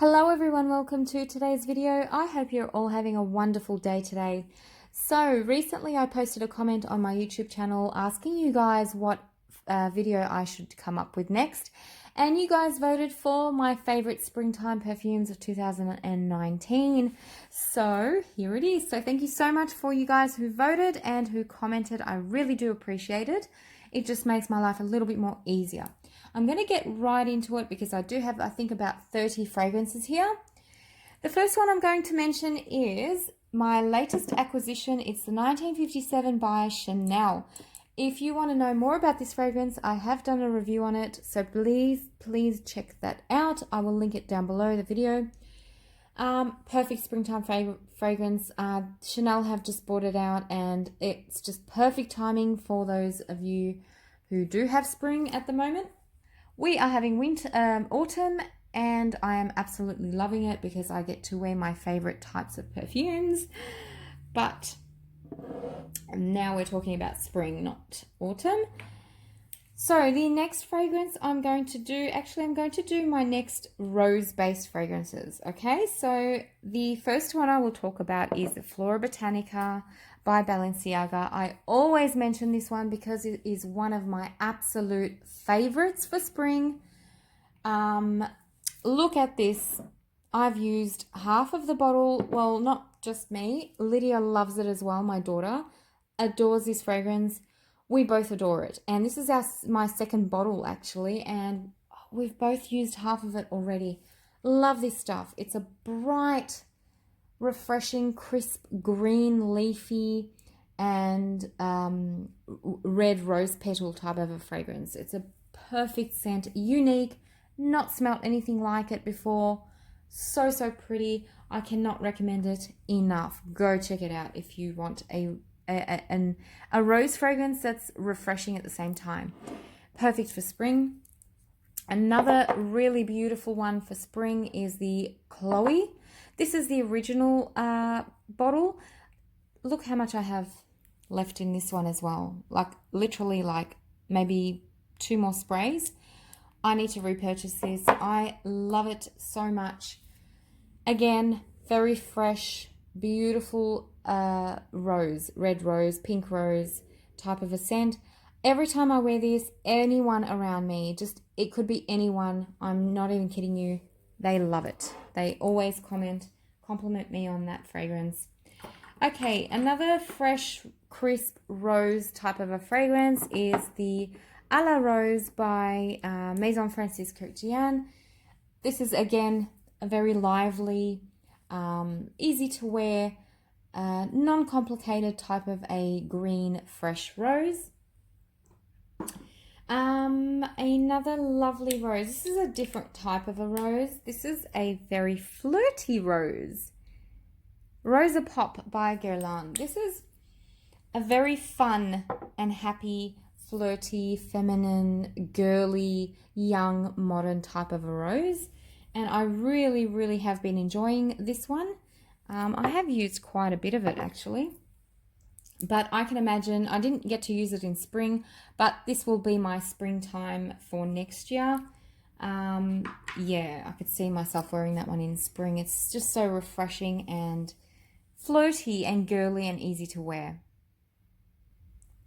Hello everyone, welcome to today's video. I hope you're all having a wonderful day today. So recently I posted a comment on my YouTube channel asking you guys what video I should come up with next, and you guys voted for my favorite springtime perfumes of 2019. So here it is. So thank you so much for you guys who voted and who commented. I really do appreciate it. It just makes my life a little bit more easier. I'm going to get right into it because I do have, I think, about 30 fragrances here. The first one I'm going to mention is my latest acquisition. It's the 1957 by Chanel. If you want to know more about this fragrance, I have done a review on it, so please check that out. I will link it down below the video. Perfect springtime fragrance. Chanel have just brought it out, and it's just perfect timing for those of you who do have spring at the moment. We are having autumn, and I am absolutely loving it because I get to wear my favorite types of perfumes. But now we're talking about spring, not autumn. So the next fragrance I'm going to do my next rose-based fragrances. Okay, so the first one I will talk about is the Florabotanica by Balenciaga. I always mention this one because it is one of my absolute favorites for spring. Look at this. I've used half of the bottle. Well, not just me. Lydia loves it as well. My daughter adores this fragrance. We both adore it. And this is my second bottle actually. And we've both used half of it already. Love this stuff. It's a bright, refreshing, crisp, green, leafy, and red rose petal type of a fragrance. It's a perfect scent, unique, not smelt anything like it before. So pretty. I cannot recommend it enough. Go check it out if you want a rose fragrance that's refreshing at the same time. Perfect for spring. Another really beautiful one for spring is the Chloe. This is the original bottle. Look how much I have left in this one as well. Like literally like maybe 2 more sprays. I need to repurchase this. I love it so much. Again, very fresh, beautiful rose, red rose, pink rose type of a scent. Every time I wear this, anyone around me, it could be anyone, I'm not even kidding you, they love it. They always compliment me on that fragrance. Okay, another fresh, crisp rose type of a fragrance is the A La Rose by Maison Kurkdjian. This is again a very lively, easy to wear, non-complicated type of a green fresh rose. Another lovely rose. This is a different type of a rose. This is a very flirty rose. Rosa Pop by Guerlain. This is a very fun and happy, flirty, feminine, girly, young, modern type of a rose. And I really have been enjoying this one. I have used quite a bit of it actually. But I can imagine, I didn't get to use it in spring, but this will be my springtime for next year. Yeah, I could see myself wearing that one in spring. It's just so refreshing and floaty and girly and easy to wear.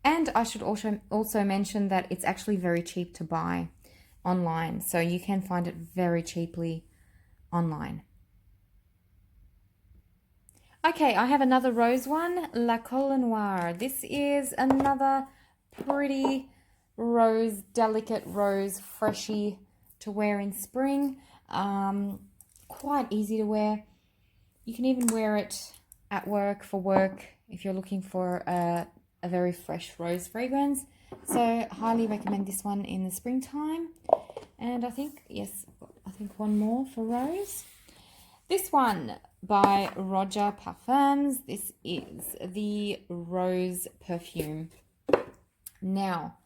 And I should also mention that it's actually very cheap to buy online. So you can find it very cheaply online. Okay, I have another rose one, La Colle Noire. This is another pretty rose, delicate rose, freshy to wear in spring. Quite easy to wear. You can even wear it at work, for work, if you're looking for a very fresh rose fragrance. So highly recommend this one in the springtime. And I think one more for rose. This one by Roja Parfums. This is the rose perfume. Now,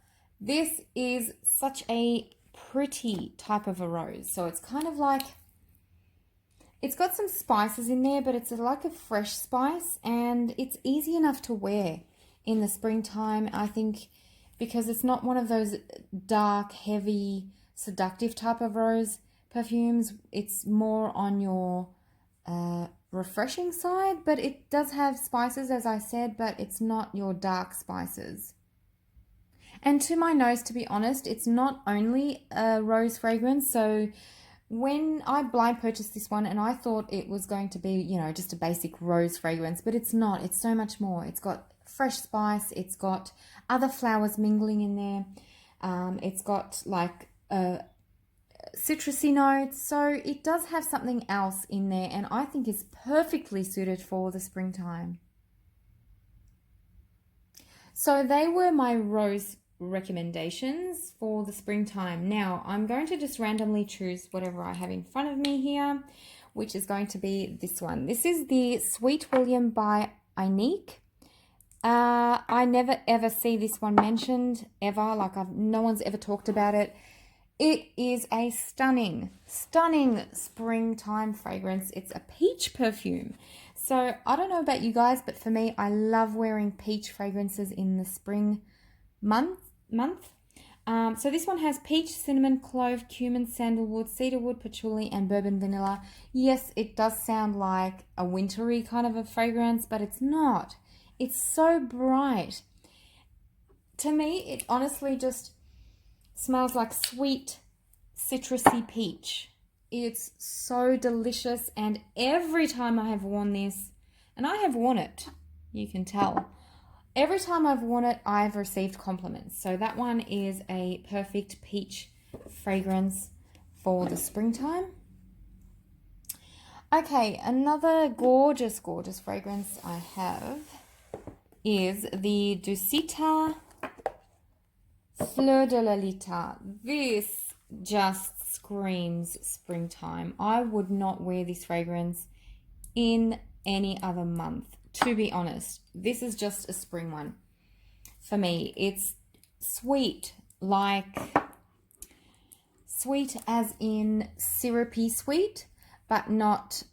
this is such a pretty type of a rose. So it's kind of like, it's got some spices in there, but it's like a fresh spice, and it's easy enough to wear in the springtime, I think, because it's not one of those dark, heavy, seductive type of rose. perfumes. It's more on your refreshing side, but it does have spices, as I said, but it's not your dark spices. And to my nose, to be honest, it's not only a rose fragrance. So when I blind purchased this one, and I thought it was going to be, you know, just a basic rose fragrance, but it's not. It's so much more. It's got fresh spice. It's got other flowers mingling in there. It's got like citrusy notes. So it does have something else in there, and I think is perfectly suited for the springtime. So they were my rose recommendations for the springtime. Now I'm going to just randomly choose whatever I have in front of me here, which is going to be this one. This is the Sweet William by Ineke. I never ever see this one mentioned ever, like no one's ever talked about it. It is a stunning springtime fragrance. It's a peach perfume. So I don't know about you guys, but for me, I love wearing peach fragrances in the spring month. So this one has peach, cinnamon, clove, cumin, sandalwood, cedarwood, patchouli, and bourbon vanilla. Yes, it does sound like a wintry kind of a fragrance, but it's not. It's so bright. To me, it honestly just smells like sweet, citrusy peach. It's so delicious, and every time I have worn this, and I have worn it, you can tell, every time I've worn it, I've received compliments. So that one is a perfect peach fragrance for the springtime. Okay, another gorgeous fragrance I have is the Dusita Fleur de Lalita. This just screams springtime. I would not wear this fragrance in any other month, to be honest. This is just a spring one for me. It's sweet, like sweet as in syrupy sweet, but not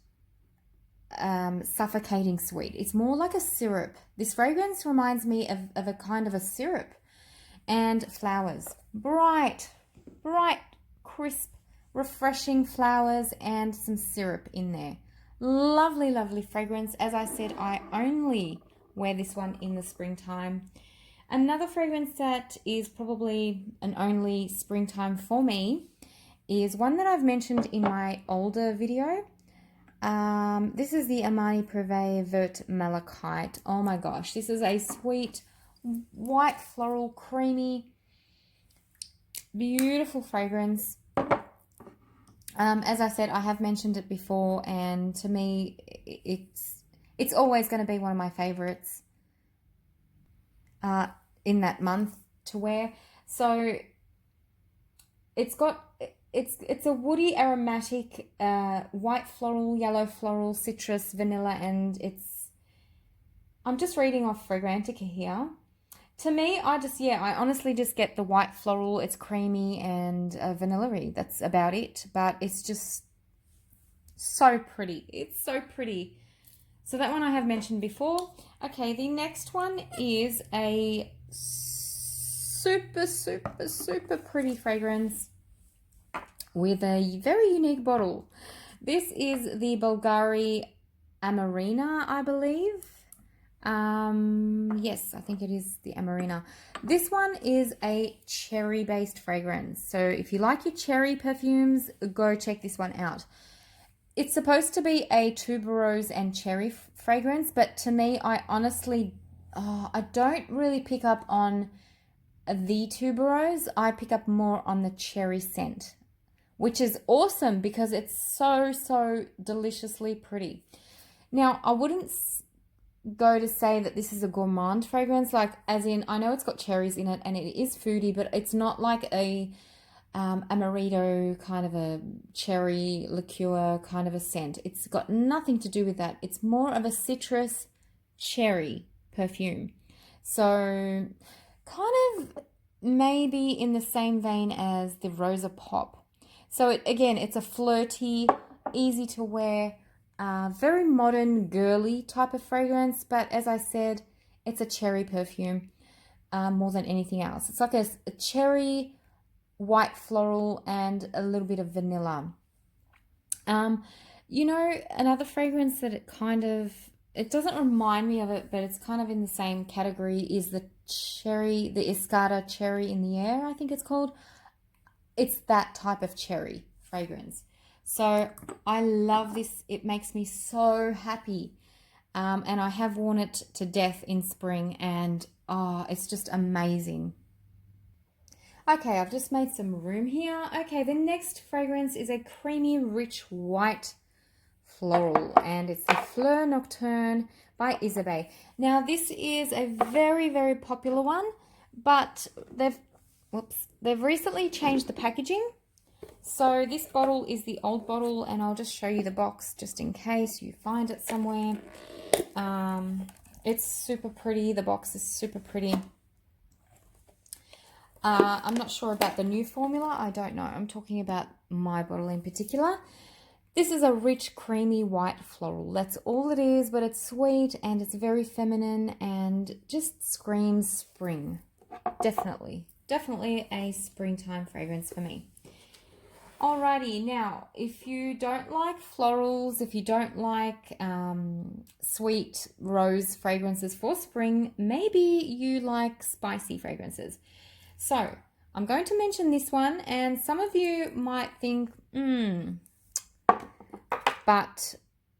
suffocating sweet. It's more like a syrup. This fragrance reminds me of a kind of a syrup. And flowers, bright, crisp, refreshing flowers and some syrup in there. Lovely fragrance. As I said, I only wear this one in the springtime. Another fragrance that is probably an only springtime for me is one that I've mentioned in my older video. This is the Armani Privé Vert Malachite. Oh my gosh, this is a sweet, white floral, creamy, beautiful fragrance. As I said, I have mentioned it before, and to me, it's always going to be one of my favorites in that month to wear. So it's a woody, aromatic, white floral, yellow floral, citrus, vanilla, and I'm just reading off Fragrantica here. To me, I honestly just get the white floral. It's creamy and vanilla-y. That's about it. But it's just so pretty. It's so pretty. So that one I have mentioned before. Okay, the next one is a super pretty fragrance with a very unique bottle. This is the Bvlgari Amarena, I believe. Yes, I think it is the Amarena. This one is a cherry-based fragrance. So if you like your cherry perfumes, go check this one out. It's supposed to be a tuberose and cherry fragrance, but to me, I honestly, I don't really pick up on the tuberose. I pick up more on the cherry scent, which is awesome because it's so deliciously pretty. Now, I wouldn't go to say that this is a gourmand fragrance, like as in, I know it's got cherries in it and it is foodie, but it's not like a amaretto kind of a cherry liqueur kind of a scent. It's got nothing to do with that. It's more of a citrus cherry perfume. So kind of maybe in the same vein as the Rosa Pop. So it's a flirty, easy to wear, very modern, girly type of fragrance. But as I said, it's a cherry perfume more than anything else. It's like a cherry, white floral, and a little bit of vanilla. You know, another fragrance that it doesn't remind me of it, but it's kind of in the same category is the Escada cherry in the air, I think it's called. It's that type of cherry fragrance. So I love this. It makes me so happy. And I have worn it to death in spring, and it's just amazing. Okay, I've just made some room here. Okay, the next fragrance is a creamy, rich white floral, and it's the Fleur Nocturne by Isabey. Now, this is a very, very popular one, but they've recently changed the packaging. So this bottle is the old bottle, and I'll just show you the box just in case you find it somewhere. It's super pretty. The box is super pretty. I'm not sure about the new formula. I don't know. I'm talking about my bottle in particular. This is a rich, creamy white floral. That's all it is, but it's sweet and it's very feminine and just screams spring. Definitely. Definitely a springtime fragrance for me. Alrighty, now, if you don't like florals, if you don't like sweet rose fragrances for spring, maybe you like spicy fragrances. So, I'm going to mention this one, and some of you might think, but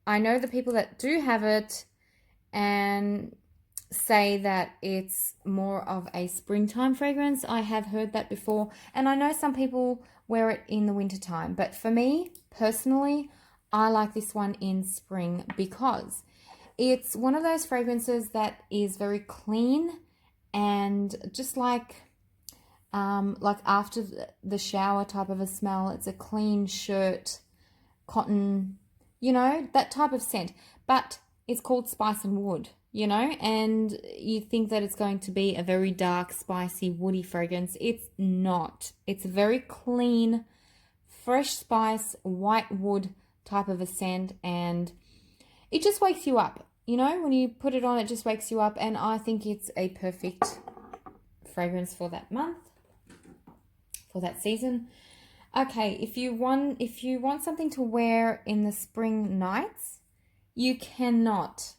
I know the people that do have it and say that it's more of a springtime fragrance. I have heard that before, and I know some people wear it in the wintertime, but for me, personally, I like this one in spring because it's one of those fragrances that is very clean and just like after the shower type of a smell. It's a clean shirt, cotton, you know, that type of scent. But it's called Spice and Wood, you know, and you think that it's going to be a very dark, spicy, woody fragrance. It's not. It's a very clean, fresh spice, white wood type of a scent, and it just wakes you up. You know, when you put it on, it just wakes you up, and I think it's a perfect fragrance for that month, for that season. Okay, if you want something to wear in the spring nights, you cannot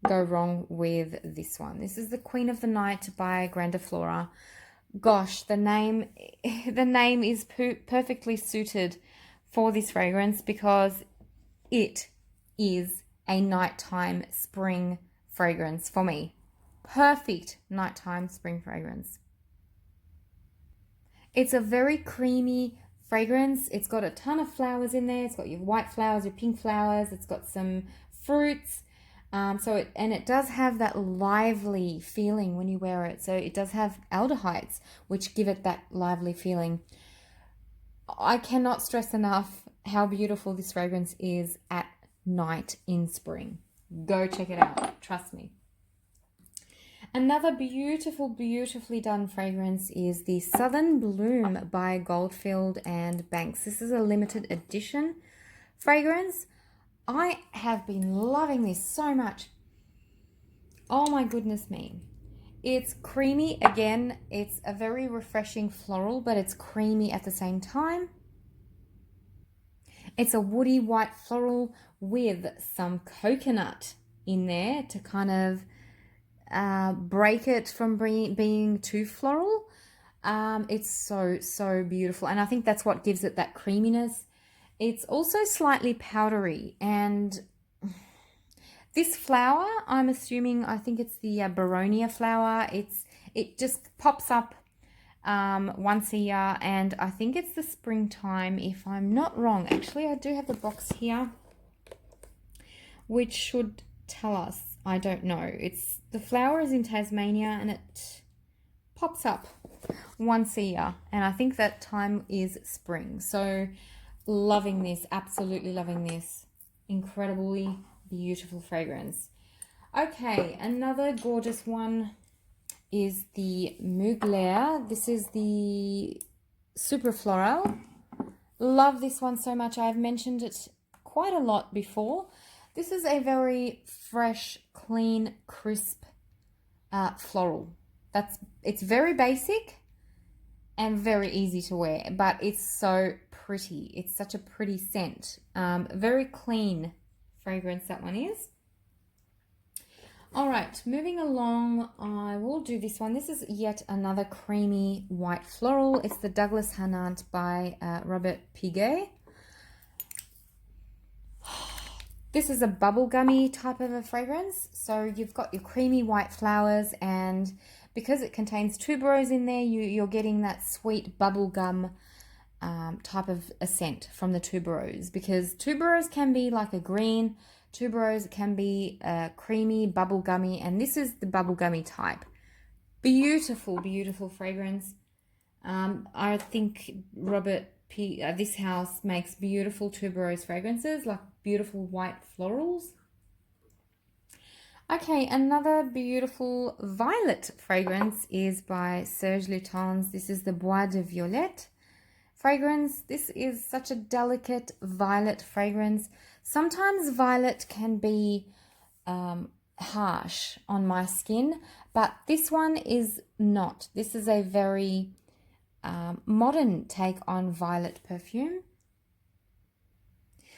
go wrong with this one. This is the Queen of the Night by Grandiflora. Gosh, the name is perfectly suited for this fragrance because it is a nighttime spring fragrance for me. Perfect nighttime spring fragrance. It's a very creamy fragrance. It's got a ton of flowers in there. It's got your white flowers, your pink flowers. It's got some fruits. It does have that lively feeling when you wear it. So it does have aldehydes, which give it that lively feeling. I cannot stress enough how beautiful this fragrance is at night in spring. Go check it out. Trust me. Another beautiful, beautifully done fragrance is the Southern Bloom by Goldfield and Banks. This is a limited edition fragrance. I have been loving this so much. Oh my goodness me. It's creamy again. It's a very refreshing floral, but it's creamy at the same time. It's a woody white floral with some coconut in there to kind of break it from being too floral. It's so beautiful, and I think that's what gives it that creaminess. It's also slightly powdery, and this flower, I'm assuming, I think it's the Baronia flower. It just pops up once a year, and I think it's the springtime, if I'm not wrong. Actually, I do have the box here, which should tell us. I don't know. The flower is in Tasmania, and it pops up once a year, and I think that time is spring. So loving this, absolutely loving this. Incredibly beautiful fragrance. Okay, another gorgeous one is the Mugler. This is the Supra Floral. Love this one so much. I've mentioned it quite a lot before. This is a very fresh, clean, crisp floral. It's very basic and very easy to wear, but it's so pretty. It's such a pretty scent. Very clean fragrance that one is. All right, moving along, I will do this one. This is yet another creamy white floral. It's the Douglas Hannant by Robert Piguet. This is a bubblegummy type of a fragrance. So you've got your creamy white flowers, and because it contains tuberose in there, you're getting that sweet bubblegum type of a scent from the tuberose, because tuberose can be like a green, tuberose can be creamy, bubblegummy, and this is the bubblegummy type. Beautiful, beautiful fragrance. I think this house makes beautiful tuberose fragrances, like beautiful white florals. Okay, another beautiful violet fragrance is by Serge Lutens. This is the Bois de Violette fragrance. This is such a delicate violet fragrance. Sometimes violet can be harsh on my skin, but this one is not. This is a very modern take on violet perfume.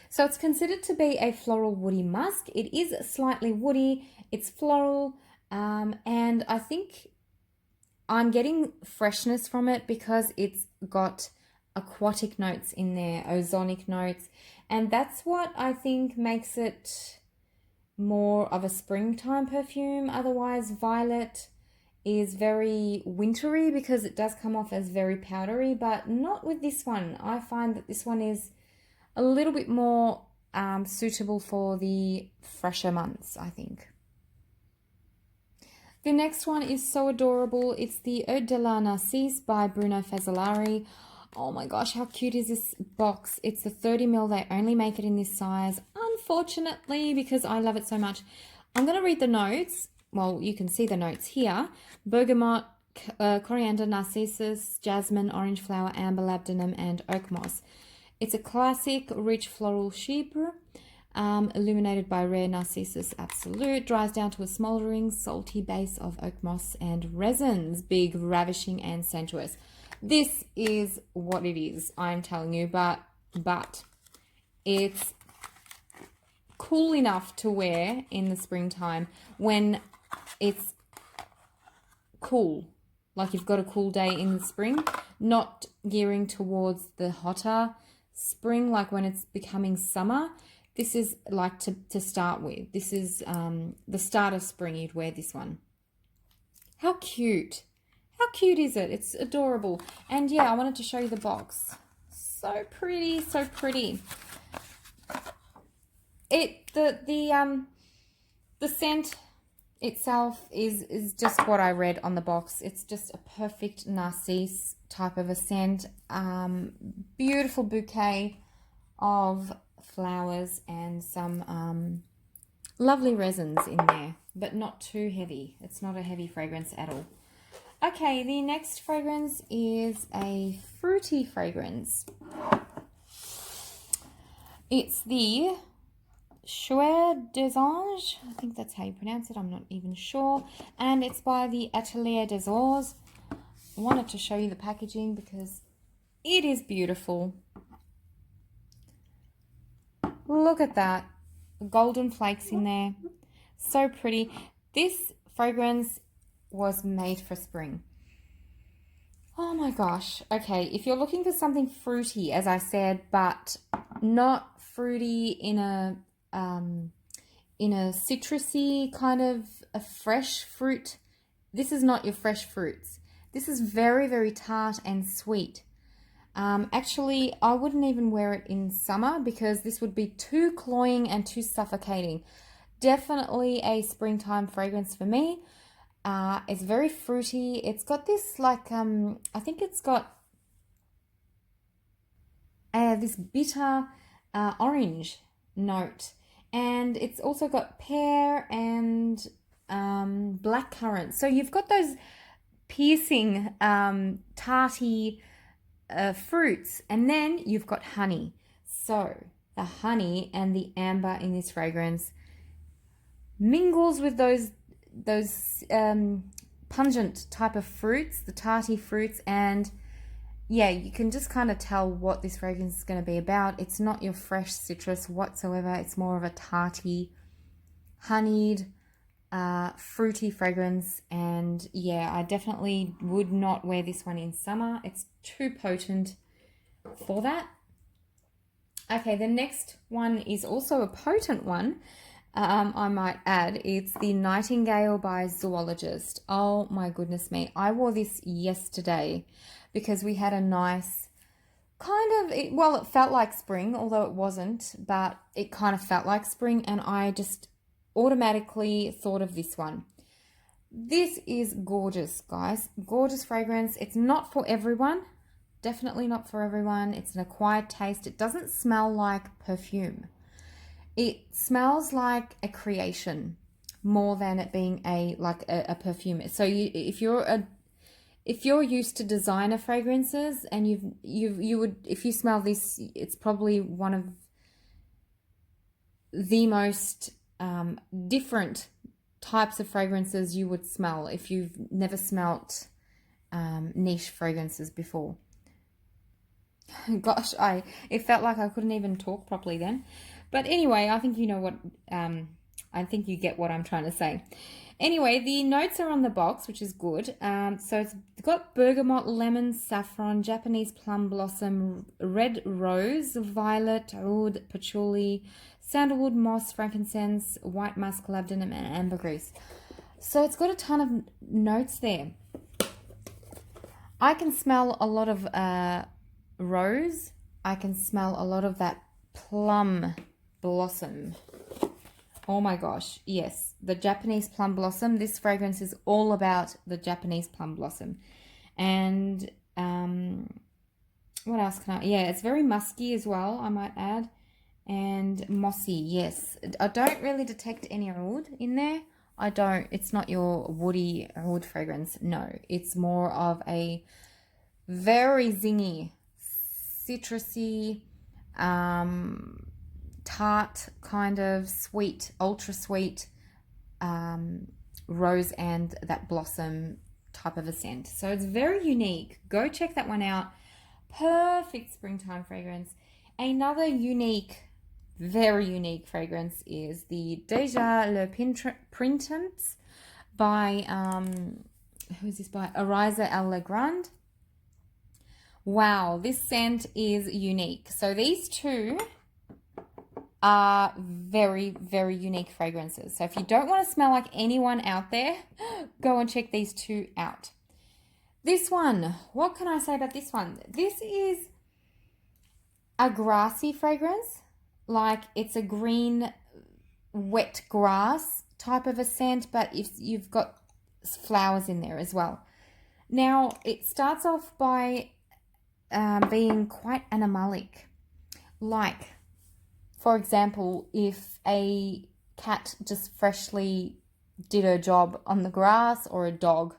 So it's considered to be a floral woody musk. It is slightly woody, it's floral, and I think I'm getting freshness from it because it's got aquatic notes in there, ozonic notes, and that's what I think makes it more of a springtime perfume. Otherwise, violet is very wintry because it does come off as very powdery, but not with this one. I find that this one is a little bit more suitable for the fresher months, I think. The next one is so adorable. It's the Eau de la Narcisse by Bruno Fazzolari. Oh my gosh, how cute is this box? It's the 30 ml. They only make it in this size, unfortunately, because I love it so much. I'm going to read the notes. Well, you can see the notes here. Bergamot, coriander, narcissus, jasmine, orange flower, amber, labdanum, and oak moss. It's a classic, rich floral chypre, illuminated by rare Narcissus Absolute. Dries down to a smouldering, salty base of oak moss and resins. Big, ravishing, and sensuous. This is what it is, I'm telling you, but it's cool enough to wear in the springtime when it's cool. Like you've got a cool day in the spring, not gearing towards the hotter spring, like when it's becoming summer. This is like to start with. This is the start of spring. You'd wear this one. How cute. How cute is it? It's adorable. And yeah, I wanted to show you the box. So pretty, so pretty. The scent itself is just what I read on the box. It's just a perfect narcisse type of a scent. Beautiful bouquet of flowers and some lovely resins in there, but not too heavy. It's not a heavy fragrance at all. Okay, the next fragrance is a fruity fragrance. It's the Chouette des Anges, I think that's how you pronounce it, I'm not even sure, and it's by the Atelier des Ors. I wanted to show you the packaging because it is beautiful. Look at that, golden flakes in there, so pretty. This fragrance was made for spring. Oh my gosh. Okay, if you're looking for something fruity, as I said, but not fruity in a citrusy kind of a fresh fruit, this is not your fresh fruits. This is very, very tart and sweet. Actually, I wouldn't even wear it in summer because this would be too cloying and too suffocating. Definitely a springtime fragrance for me. It's very fruity. It's got this like, I think it's got this bitter orange note. And it's also got pear and blackcurrant. So you've got those piercing, tarty fruits. And then you've got honey. So the honey and the amber in this fragrance mingles with those pungent type of fruits, the tarty fruits, and yeah, you can just kind of tell what this fragrance is going to be about. It's not your fresh citrus whatsoever. It's more of a tarty, honeyed, fruity fragrance. And yeah, I definitely would not wear this one in summer. It's too potent for that. Okay, the next one is also a potent one. I might add, it's the Nightingale by Zoologist. Oh my goodness me. I wore this yesterday because we had a nice it felt like spring, although it wasn't, but it kind of felt like spring, and I just automatically thought of this one. This is gorgeous, guys. Gorgeous fragrance. It's not for everyone. Definitely not for everyone. It's an acquired taste. It doesn't smell like perfume. It smells like a creation more than it being a perfume. So if you're used to designer fragrances and you would, if you smell this, it's probably one of the most different types of fragrances you would smell if you've never smelt niche fragrances before. Gosh, it felt like I couldn't even talk properly then. But anyway, I think you know what, I think you get what I'm trying to say. Anyway, the notes are on the box, which is good. So it's got bergamot, lemon, saffron, Japanese plum blossom, red rose, violet, oud, patchouli, sandalwood, moss, frankincense, white musk, labdanum, and ambergris. So it's got a ton of notes there. I can smell a lot of rose. I can smell a lot of that plum blossom. Oh my gosh, yes, the Japanese plum blossom. This fragrance is all about the Japanese plum blossom. And what else can I, yeah, it's very musky as well, I might add, and mossy. Yes, I don't really detect any oud in there. I don't, it's not your woody oud fragrance. No, it's more of a very zingy, citrusy, tart, kind of sweet, ultra sweet rose and that blossom type of a scent. So it's very unique. Go check that one out. Perfect springtime fragrance. Another unique, very unique fragrance is the Deja Le Printemps by who is this by? Arisa El Legrand. Wow, this scent is unique. So these two are very, very unique fragrances. So if you don't want to smell like anyone out there, go and check these two out. This one, what can I say about this one? This is a grassy fragrance. Like it's a green, wet grass type of a scent, but if you've got flowers in there as well. Now, it starts off by being quite animalic. Like, for example, if a cat just freshly did her job on the grass, or a dog.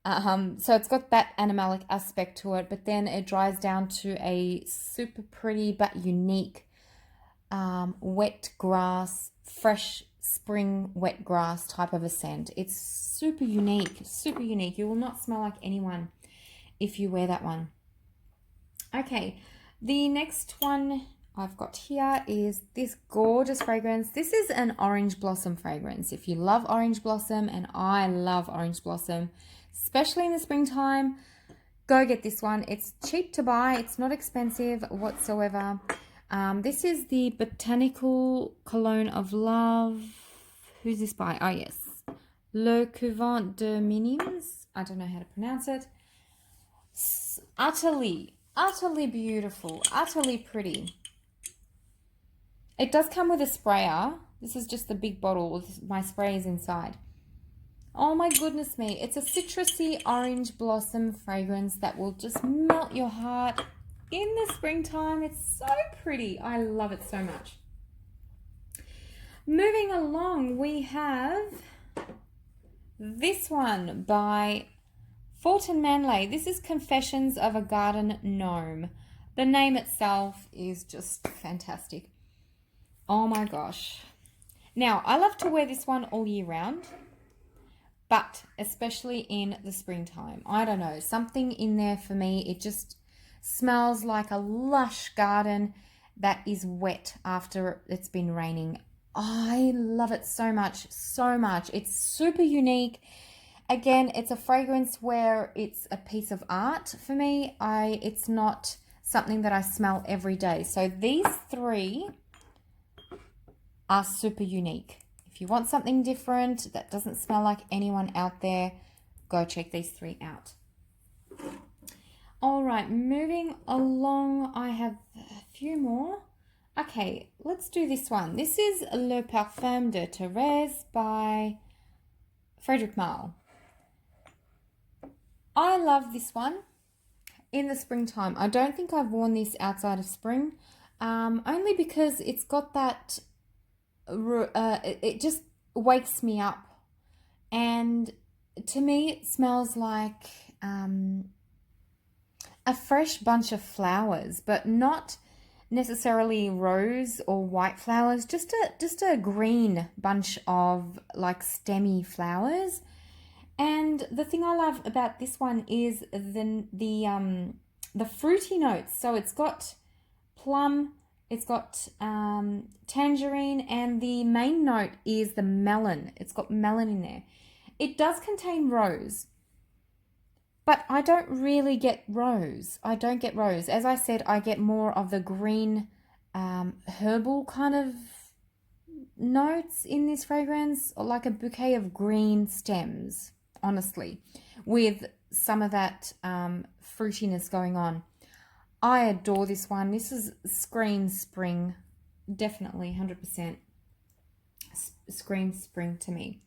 So it's got that animalic aspect to it, but then it dries down to a super pretty but unique wet grass, fresh spring wet grass type of a scent. It's super unique, super unique. You will not smell like anyone if you wear that one. Okay, the next one I've got here is this gorgeous fragrance. This is an orange blossom fragrance. If you love orange blossom, and I love orange blossom, especially in the springtime, go get this one. It's cheap to buy. It's not expensive whatsoever. This is the Botanical Cologne of Love. Who's this by? Oh, yes. Le Couvent de Minimes. I don't know how to pronounce it. Utterly beautiful. Utterly pretty. It does come with a sprayer. This is just the big bottle with my sprays inside. Oh my goodness me. It's a citrusy orange blossom fragrance that will just melt your heart in the springtime. It's so pretty. I love it so much. Moving along, we have this one by Fortin Manley. This is Confessions of a Garden Gnome. The name itself is just fantastic. Oh my gosh. Now, I love to wear this one all year round, but especially in the springtime. I don't know, something in there for me, it just Smells like a lush garden that is wet after it's been raining. I love it so much, so much. It's super unique. Again, it's a fragrance where it's a piece of art for me. It's not something that I smell every day. So these three are super unique. If you want something different that doesn't smell like anyone out there, go check these three out. All right, moving along, I have a few more. Okay, let's do this one. This is Le Parfum de Thérèse by Frédéric Malle. I love this one in the springtime. I don't think I've worn this outside of spring, only because it's got that, it just wakes me up. And to me, it smells like a fresh bunch of flowers, but not necessarily rose or white flowers, just a green bunch of like stemmy flowers. And the thing I love about this one is the fruity notes. So it's got plum, it's got tangerine, and the main note is the melon. It's got melon in there. It does contain rose, but I don't really get rose. I don't get rose. As I said, I get more of the green herbal kind of notes in this fragrance, or like a bouquet of green stems, honestly, with some of that fruitiness going on. I adore this one. This is screams spring, definitely 100% screams spring to me.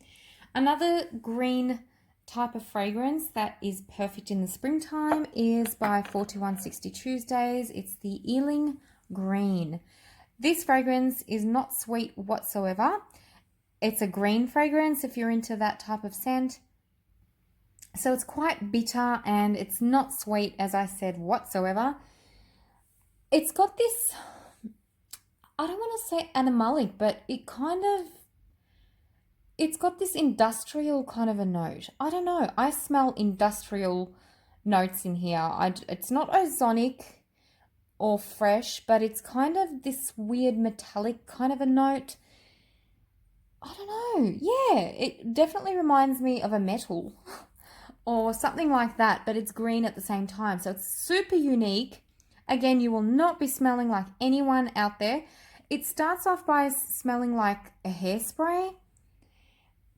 Another green type of fragrance that is perfect in the springtime is by 4160 Tuesdays. It's the Ealing Green. This fragrance is not sweet whatsoever. It's a green fragrance if you're into that type of scent. So it's quite bitter and it's not sweet, as I said, whatsoever. It's got this, I don't want to say animalic, but it's got this industrial kind of a note. I don't know. I smell industrial notes in here. It's not ozonic or fresh, but it's kind of this weird metallic kind of a note. I don't know. Yeah, it definitely reminds me of a metal or something like that, but it's green at the same time. So it's super unique. Again, you will not be smelling like anyone out there. It starts off by smelling like a hairspray,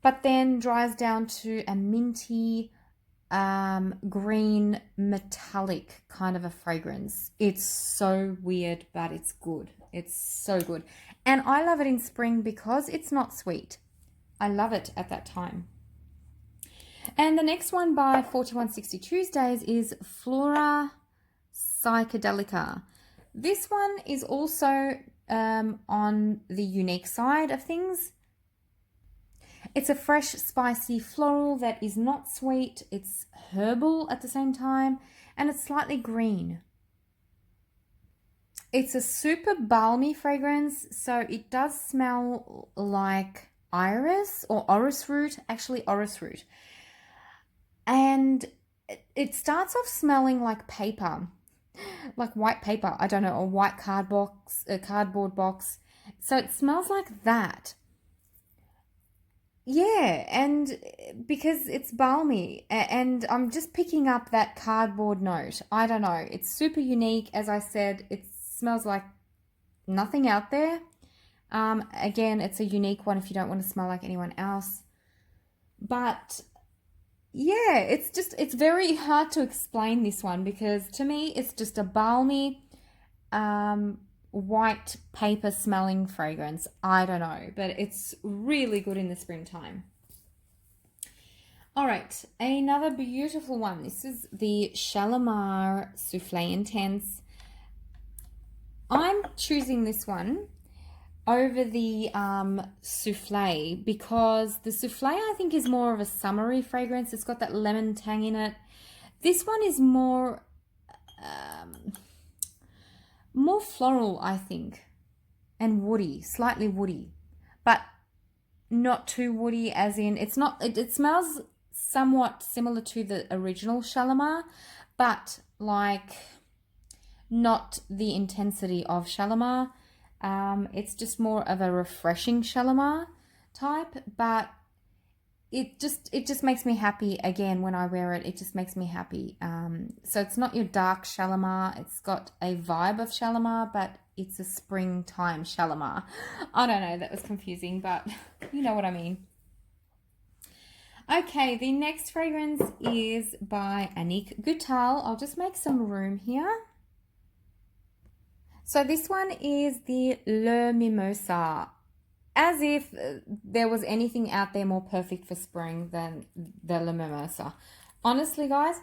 but then dries down to a minty, green, metallic kind of a fragrance. It's so weird, but it's good. It's so good. And I love it in spring because it's not sweet. I love it at that time. And the next one by 4160 Tuesdays is Flora Psychedelica. This one is also on the unique side of things. It's a fresh, spicy floral that is not sweet. It's herbal at the same time, and it's slightly green. It's a super balmy fragrance, so it does smell like iris or orris root, actually orris root. And it starts off smelling like paper, like white paper, I don't know, a white cardboard box. So it smells like that. Yeah, and because it's balmy and I'm just picking up that cardboard note. I don't know. It's super unique. As I said, it smells like nothing out there. Again, it's a unique one if you don't want to smell like anyone else. But yeah, it's very hard to explain this one because to me it's just a balmy white paper smelling fragrance. I don't know, but it's really good in the springtime. All right, another beautiful one. This is the Shalimar Soufflé Intense. I'm choosing this one over the soufflé because the soufflé I think is more of a summery fragrance. It's got that lemon tang in it. This one is more floral, I think, and woody, slightly woody, but not too woody, as in it's not, it smells somewhat similar to the original Shalimar, but like not the intensity of Shalimar. It's just more of a refreshing Shalimar type, but it just makes me happy. Again, when I wear it, it just makes me happy. So it's not your dark Shalimar. It's got a vibe of Shalimar, but it's a springtime Shalimar. I don't know, that was confusing, but you know what I mean. Okay, the next fragrance is by Ineke Goutal. I'll just make some room here. So this one is the Le Mimosa. As if there was anything out there more perfect for spring than the Le Mimosa. Honestly, guys,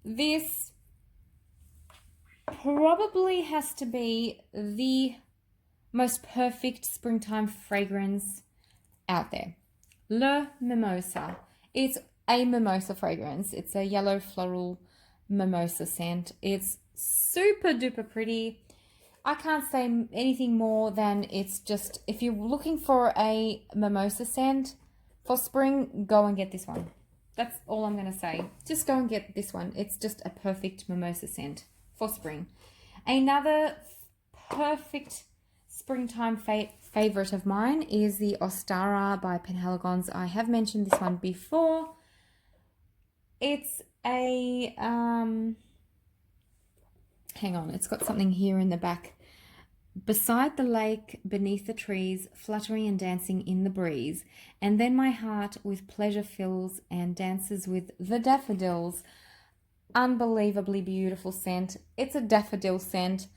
this probably has to be the most perfect springtime fragrance out there. Le Mimosa. It's a mimosa fragrance. It's a yellow floral mimosa scent. It's super duper pretty. I can't say anything more than it's just, if you're looking for a mimosa scent for spring, go and get this one. That's all I'm going to say. Just go and get this one. It's just a perfect mimosa scent for spring. Another perfect springtime favorite of mine is the Ostara by Penhaligon's. I have mentioned this one before. It's a hang on, it's got something here in the back. Beside the lake, beneath the trees, fluttering and dancing in the breeze, and then my heart with pleasure fills and dances with the daffodils. Unbelievably beautiful scent. It's a daffodil scent.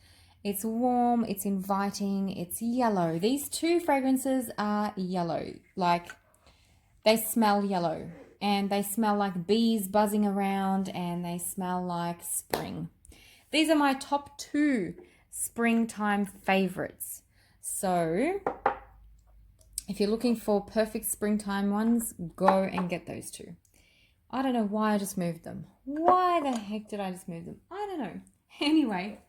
It's warm, it's inviting, it's yellow. These two fragrances are yellow, like they smell yellow, and they smell like bees buzzing around, and they smell like spring. These are my top two springtime favorites. So if you're looking for perfect springtime ones, go and get those two. I don't know why I just moved them. Why the heck did I just move them? I don't know. Anyway,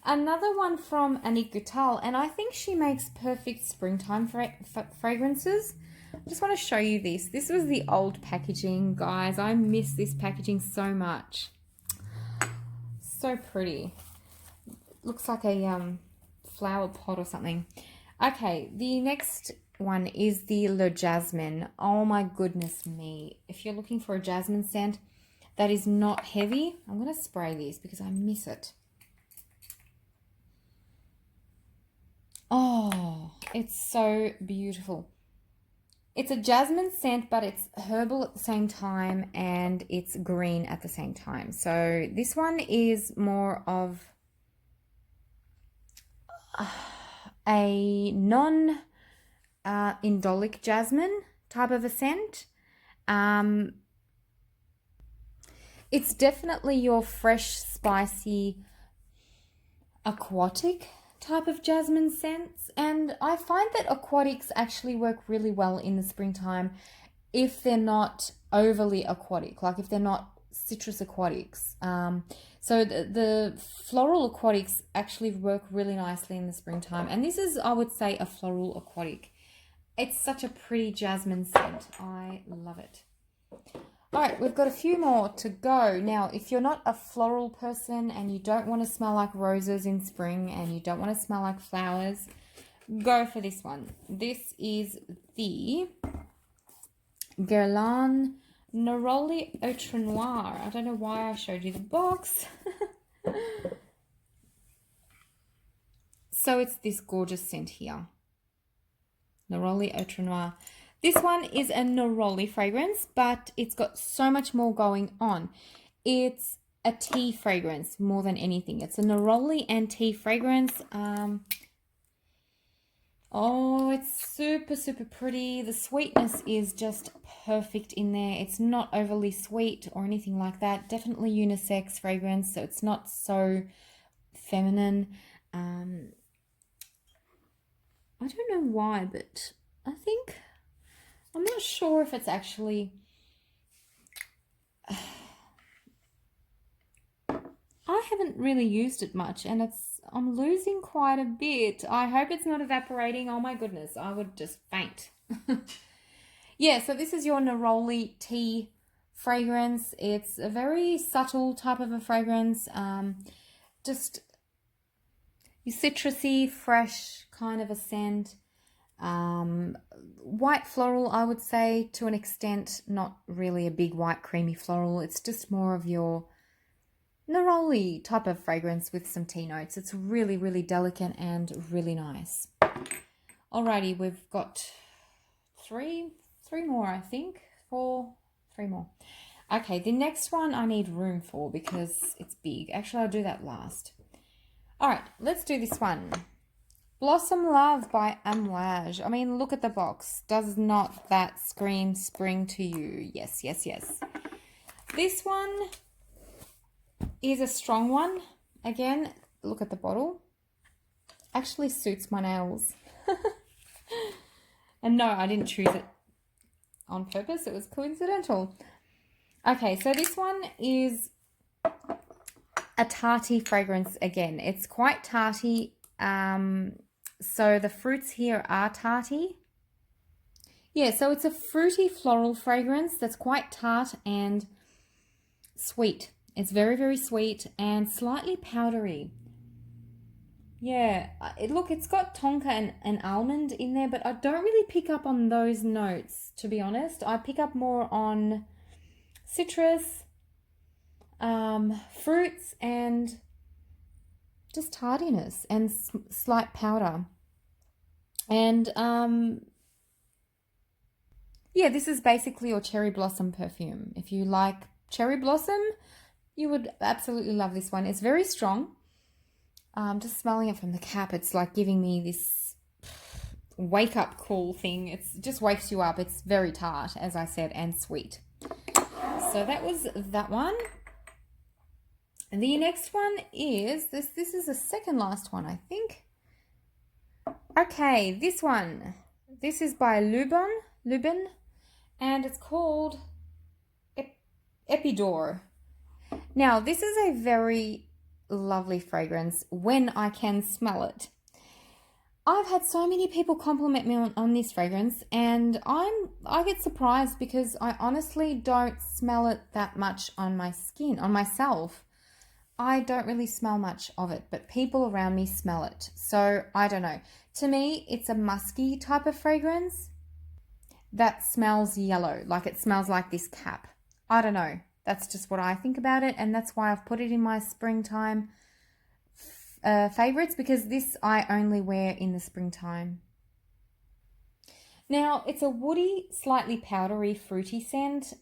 another one from Ineke Goutal, and I think she makes perfect springtime fragrances. I just want to show you this. This was the old packaging, guys. I miss this packaging so much. So pretty. Looks like a flower pot or something. Okay, the next one is the Le Jasmine. Oh my goodness me. If you're looking for a jasmine scent that is not heavy, I'm going to spray this because I miss it. Oh, it's so beautiful. It's a jasmine scent, but it's herbal at the same time and it's green at the same time. So this one is more of a non-indolic jasmine type of a scent. It's definitely your fresh, spicy, aquatic type of jasmine scents, and I find that aquatics actually work really well in the springtime if they're not overly aquatic, like if they're not citrus aquatics. So the floral aquatics actually work really nicely in the springtime, and this is, I would say, a floral aquatic. It's such a pretty jasmine scent. I love it. All right, we've got a few more to go. Now, if you're not a floral person and you don't want to smell like roses in spring and you don't want to smell like flowers, go for this one. This is the Guerlain Neroli Outre Noir. I don't know why I showed you the box. So it's this gorgeous scent here. Neroli Outre Noir. This one is a neroli fragrance, but it's got so much more going on. It's a tea fragrance more than anything. It's a neroli and tea fragrance. Oh, it's super, super pretty. The sweetness is just perfect in there. It's not overly sweet or anything like that. Definitely unisex fragrance, so it's not so feminine. I don't know why, but I think... I'm not sure if it's actually... I haven't really used it much, and I'm losing quite a bit. I hope it's not evaporating. Oh my goodness, I would just faint. Yeah, so this is your neroli tea fragrance. It's a very subtle type of a fragrance. just your citrusy, fresh kind of a scent. White floral, I would say, to an extent, not really a big white creamy floral. It's just more of your neroli type of fragrance with some tea notes. It's really, really delicate and really nice. Alrighty, we've got three more, I think. Three more. Okay, the next one I need room for because it's big. Actually, I'll do that last. Alright, let's do this one. Blossom Love by Amouage. I mean, look at the box. Does not that scream spring to you? Yes, yes, yes. This one is a strong one. Again, look at the bottle. Actually suits my nails. And no, I didn't choose it on purpose. It was coincidental. Okay, so this one is a tarty fragrance again. It's quite tarty. So the fruits here are tarty. Yeah, so it's a fruity floral fragrance that's quite tart and sweet. It's very, very sweet and slightly powdery. Yeah, it's got tonka and almond in there, but I don't really pick up on those notes, to be honest. I pick up more on citrus, fruits, and just tardiness and slight powder. And yeah, this is basically your cherry blossom perfume. If you like cherry blossom, you would absolutely love this one. It's very strong. Just smelling it from the cap, it's like giving me this wake up call thing. It just wakes you up. It's very tart, as I said, and sweet. So that was that one. The next one is this is the second last one, I think. Okay, this one. This is by Lubin, and it's called Epidor. Now, this is a very lovely fragrance when I can smell it. I've had so many people compliment me on this fragrance, and I get surprised because I honestly don't smell it that much on my skin, on myself. I don't really smell much of it, but people around me smell it. So I don't know. To me, it's a musky type of fragrance that smells yellow, like it smells like this cap. I don't know. That's just what I think about it, and that's why I've put it in my springtime favorites, because this I only wear in the springtime. Now, it's a woody, slightly powdery, fruity scent.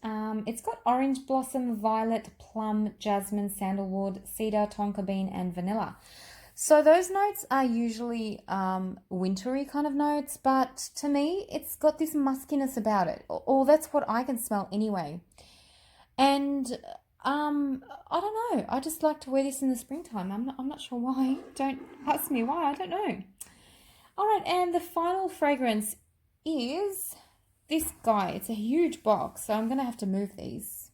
It's got orange blossom, violet, plum, jasmine, sandalwood, cedar, tonka bean, and vanilla. So those notes are usually wintry kind of notes, but to me, it's got this muskiness about it, or that's what I can smell anyway. And I don't know. I just like to wear this in the springtime. I'm not sure why. Don't ask me why. I don't know. All right, and the final fragrance is this guy. It's a huge box, so I'm going to have to move these.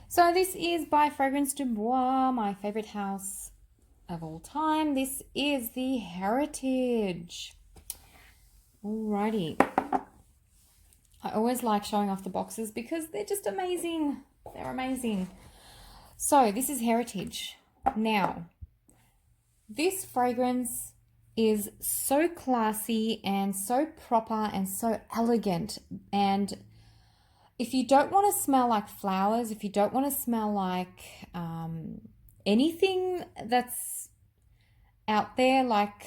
So this is by Fragrance du Bois, my favorite house of all time. This is the Heritage. Alrighty. I always like showing off the boxes because they're just amazing. They're amazing. So this is Heritage. Now, this fragrance is so classy and so proper and so elegant. And if you don't want to smell like flowers, if you don't want to smell like anything that's out there, like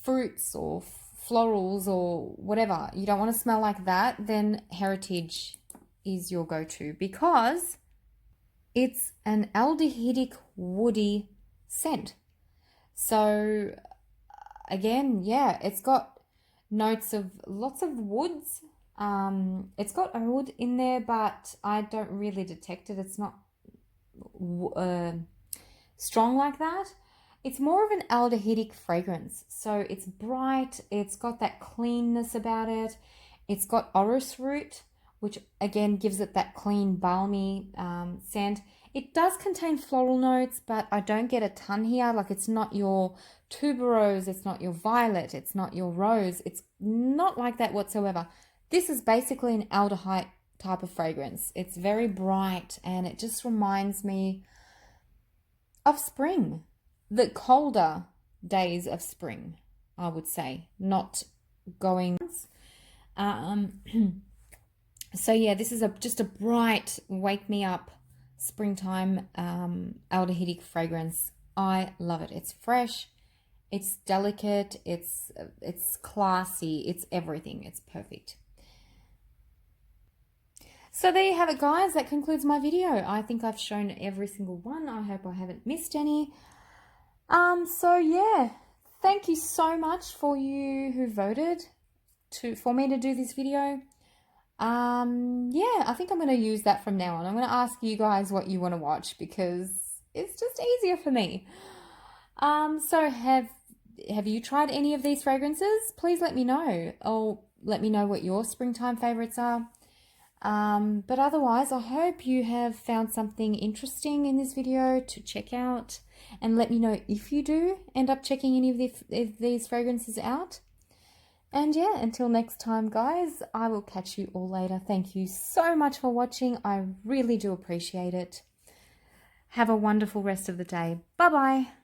fruits or florals or whatever, you don't want to smell like that, then Heritage is your go-to because it's an aldehydic woody scent. So again, yeah, it's got notes of lots of woods. It's got oud in there, but I don't really detect it. It's not strong like that. It's more of an aldehydic fragrance. So it's bright. It's got that cleanness about it. It's got orris root, which again gives it that clean, balmy scent. It does contain floral notes, but I don't get a ton here. Like it's not your tuberose, it's not your violet, it's not your rose. It's not like that whatsoever. This is basically an aldehyde type of fragrance. It's very bright and it just reminds me of spring, the colder days of spring, I would say, not going. Um, so yeah, this is just a bright, wake me up springtime aldehydic fragrance. I love it. It's fresh, it's delicate, it's classy, it's everything. It's perfect. So there you have it, guys. That concludes my video. I think I've shown every single one. I hope I haven't missed any. So yeah, thank you so much for you who voted for me to do this video. Yeah, I think I'm going to use that from now on. I'm going to ask you guys what you want to watch because it's just easier for me. So have you tried any of these fragrances? Please let me know, or let me know what your springtime favorites are. But otherwise, I hope you have found something interesting in this video to check out, and let me know if you do end up checking any of these fragrances out. And yeah, until next time, guys, I will catch you all later. Thank you so much for watching. I really do appreciate it. Have a wonderful rest of the day. Bye-bye.